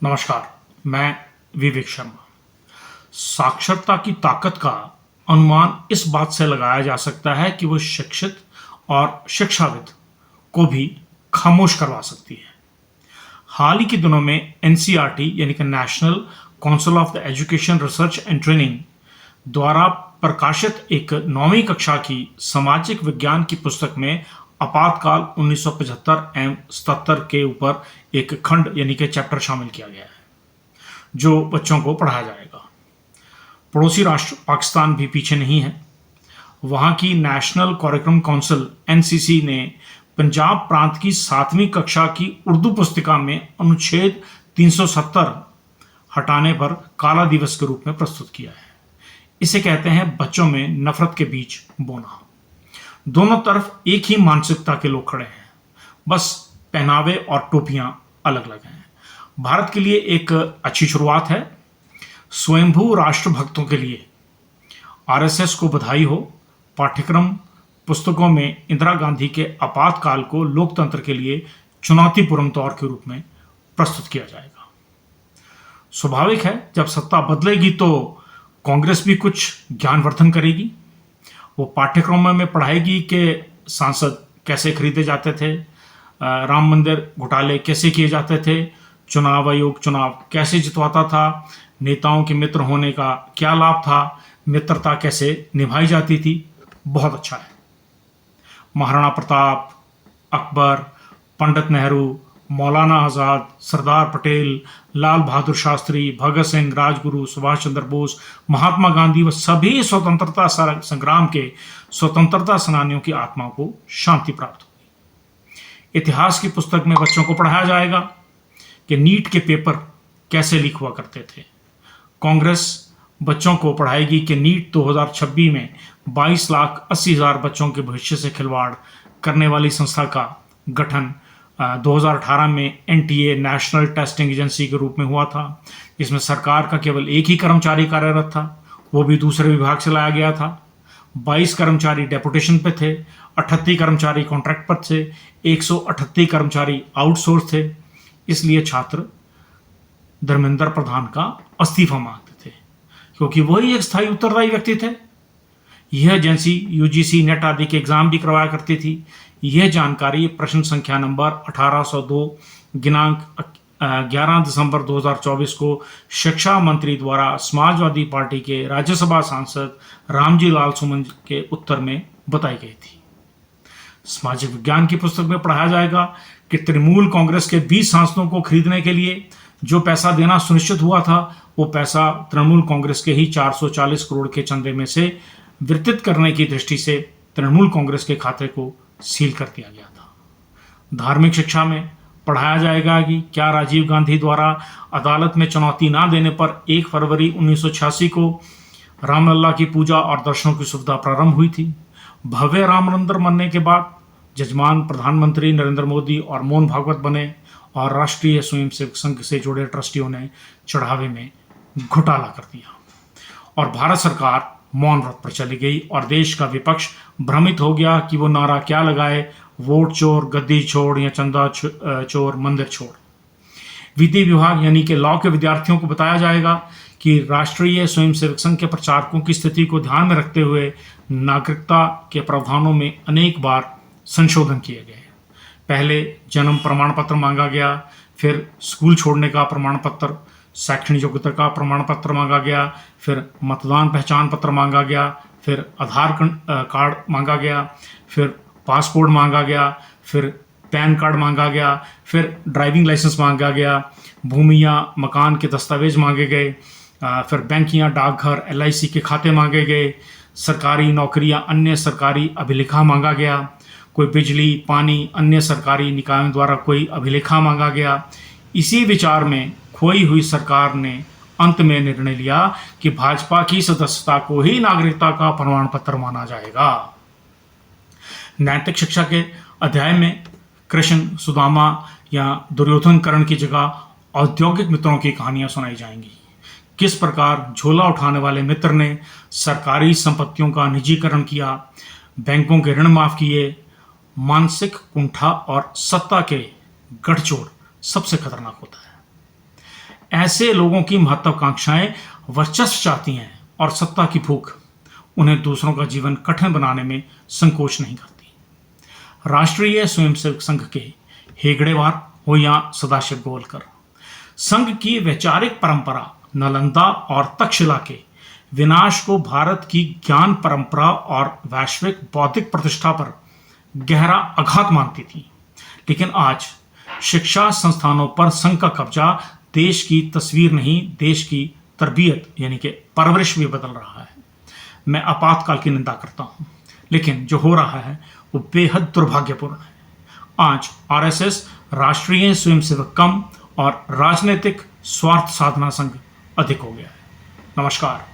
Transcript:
नमस्कार, मैं विवेक शर्मा। साक्षरता की ताकत का अनुमान इस बात से लगाया जा सकता है कि वो शिक्षित और शिक्षाविद को भी खामोश करवा सकती है। हाल ही के दिनों में एनसीईआरटी यानी कि national council of the education research and training द्वारा प्रकाशित एक 9वीं कक्षा की सामाजिक विज्ञान की पुस्तक में आपातकाल 1975 एवं 77 के ऊपर एक खंड यानी कि चैप्टर शामिल किया गया है जो बच्चों को पढ़ाया जाएगा। पड़ोसी राष्ट्र पाकिस्तान भी पीछे नहीं है। वहाँ की नेशनल करिकुलम काउंसिल एनसीसी ने पंजाब प्रांत की 7वीं कक्षा की उर्दू पुस्तिका में अनुच्छेद 370 हटाने पर काला दिवस के रूप में प्रस्तुत किया है। इसे कहते हैं बच्चों में नफरत के बीज बोना। दोनों तरफ एक ही मानसिकता के लोग खड़े हैं, बस पहनावे और टोपियां अलग अलग हैं। भारत के लिए एक अच्छी शुरुआत है। स्वयंभू राष्ट्रभक्तों के लिए आरएसएस को बधाई हो। पाठ्यक्रम पुस्तकों में इंदिरा गांधी के आपातकाल को लोकतंत्र के लिए चुनौतीपूर्ण तौर के रूप में प्रस्तुत किया जाएगा। स्वाभाविक है, जब सत्ता बदलेगी तो कांग्रेस भी कुछ ज्ञानवर्धन करेगी। वो पाठ्यक्रमों में पढ़ाएगी कि सांसद कैसे खरीदे जाते थे, राम मंदिर घोटाले कैसे किए जाते थे, चुनाव आयोग चुनाव कैसे जितवाता था, नेताओं के मित्र होने का क्या लाभ था, मित्रता कैसे निभाई जाती थी। बहुत अच्छा है। महाराणा प्रताप, अकबर, पंडित नेहरू, मौलाना आज़ाद, सरदार पटेल, लाल बहादुर शास्त्री, भगत सिंह, राजगुरु, सुभाष चंद्र बोस, महात्मा गांधी व सभी स्वतंत्रता संग्राम के स्वतंत्रता सेनानियों की आत्मा को शांति प्राप्त होगी। इतिहास की पुस्तक में बच्चों को पढ़ाया जाएगा कि नीट के पेपर कैसे लीक हुआ करते थे। कांग्रेस बच्चों को पढ़ाएगी कि नीट 2026 में 22,80,000 बच्चों के भविष्य से खिलवाड़ करने वाली संस्था का गठन 2018 में एनटीए नेशनल टेस्टिंग एजेंसी के रूप में हुआ था। इसमें सरकार का केवल एक ही कर्मचारी कार्यरत था, वो भी दूसरे विभाग से लाया गया था। 22 कर्मचारी डेपुटेशन पे थे, 38 कर्मचारी कॉन्ट्रैक्ट पर थे, 138 कर्मचारी आउटसोर्स थे। इसलिए छात्र धर्मेंद्र प्रधान का इस्तीफा मांगते थे, क्योंकि वही एक स्थायी उत्तरदायी व्यक्ति थे। यह एजेंसी यूजीसी नेट आदि के एग्जाम भी करवाया करती थी। यह जानकारी प्रश्न संख्या नंबर 1802 दिनांक 11 दिसंबर 2024 को शिक्षा मंत्री द्वारा समाजवादी पार्टी के राज्यसभा सांसद रामजी लाल सुमन के उत्तर में बताई गई थी। सामाजिक विज्ञान की पुस्तक में पढ़ाया जाएगा कि तृणमूल कांग्रेस के 20 सांसदों को खरीदने के लिए जो पैसा देना सुनिश्चित हुआ था, वो पैसा तृणमूल कांग्रेस के ही 440 करोड़ के चंदे में से वितरित करने की दृष्टि से तृणमूल कांग्रेस के खाते को सील कर दिया गया था। धार्मिक शिक्षा में पढ़ाया जाएगा कि क्या राजीव गांधी द्वारा अदालत में चुनौती ना देने पर 1 फरवरी 1986 को रामलला की पूजा और दर्शनों की सुविधा प्रारंभ हुई थी। भव्य राम मंदिर बनने के बाद जजमान प्रधानमंत्री नरेंद्र मोदी और मोहन भागवत बने और राष्ट्रीय स्वयंसेवक संघ से जुड़े ट्रस्टियों ने चढ़ावे में घोटाला कर दिया और भारत सरकार मौन व्रत पर चली गई और देश का विपक्ष भ्रमित हो गया कि वो नारा क्या लगाए, वोट चोर गद्दी छोड़ या चंदा चोर मंदिर छोड़। विधि विभाग यानी कि लॉ के विद्यार्थियों को बताया जाएगा कि राष्ट्रीय स्वयंसेवक संघ के प्रचारकों की स्थिति को ध्यान में रखते हुए नागरिकता के प्रावधानों में अनेक बार संशोधन किए गए। पहले जन्म प्रमाण पत्र मांगा गया, फिर स्कूल छोड़ने का प्रमाण पत्र, शैक्षणिक योग्यता का प्रमाण पत्र मांगा गया, फिर मतदान पहचान पत्र मांगा गया, फिर आधार कार्ड मांगा गया, फिर पासपोर्ट मांगा गया, फिर पैन कार्ड मांगा गया, फिर ड्राइविंग लाइसेंस मांगा गया, भूमि या मकान के दस्तावेज मांगे गए, फिर बैंक या डाकघर एलआईसी के खाते मांगे गए, सरकारी नौकरी या अन्य सरकारी अभिलेखा मांगा गया, कोई बिजली पानी अन्य सरकारी निकायों द्वारा कोई अभिलेखा मांगा गया। इसी विचार में खोई हुई सरकार ने अंत में निर्णय लिया कि भाजपा की सदस्यता को ही नागरिकता का प्रमाण पत्र माना जाएगा। नैतिक शिक्षा के अध्याय में कृष्ण सुदामा या दुर्योधन कर्ण की जगह औद्योगिक मित्रों की कहानियां सुनाई जाएंगी। किस प्रकार झोला उठाने वाले मित्र ने सरकारी संपत्तियों का निजीकरण किया, बैंकों के ऋण माफ किए, मानसिक कुंठा और सत्ता के गठजोड़ सबसे खतरनाक होता है। ऐसे लोगों की महत्वाकांक्षाएं वर्चस्व चाहती हैं और सत्ता की भूख उन्हें दूसरों का जीवन कठिन बनाने में संकोच नहीं करती। राष्ट्रीय स्वयंसेवक संघ के हेगड़ेवार हो या सदाशिव गोवलकर, संघ की वैचारिक परंपरा नालंदा और तक्षशिला के विनाश को भारत की ज्ञान परंपरा और वैश्विक बौद्धिक प्रतिष्ठा पर गहरा आघात मानती थी। लेकिन आज शिक्षा संस्थानों पर संघ का कब्जा देश की तस्वीर नहीं, देश की तरबियत यानी कि परवरिश भी बदल रहा है। मैं आपातकाल की निंदा करता हूं, लेकिन जो हो रहा है वो बेहद दुर्भाग्यपूर्ण है। आज आरएसएस राष्ट्रीय स्वयंसेवक कम और राजनीतिक स्वार्थ साधना संघ अधिक हो गया है। नमस्कार।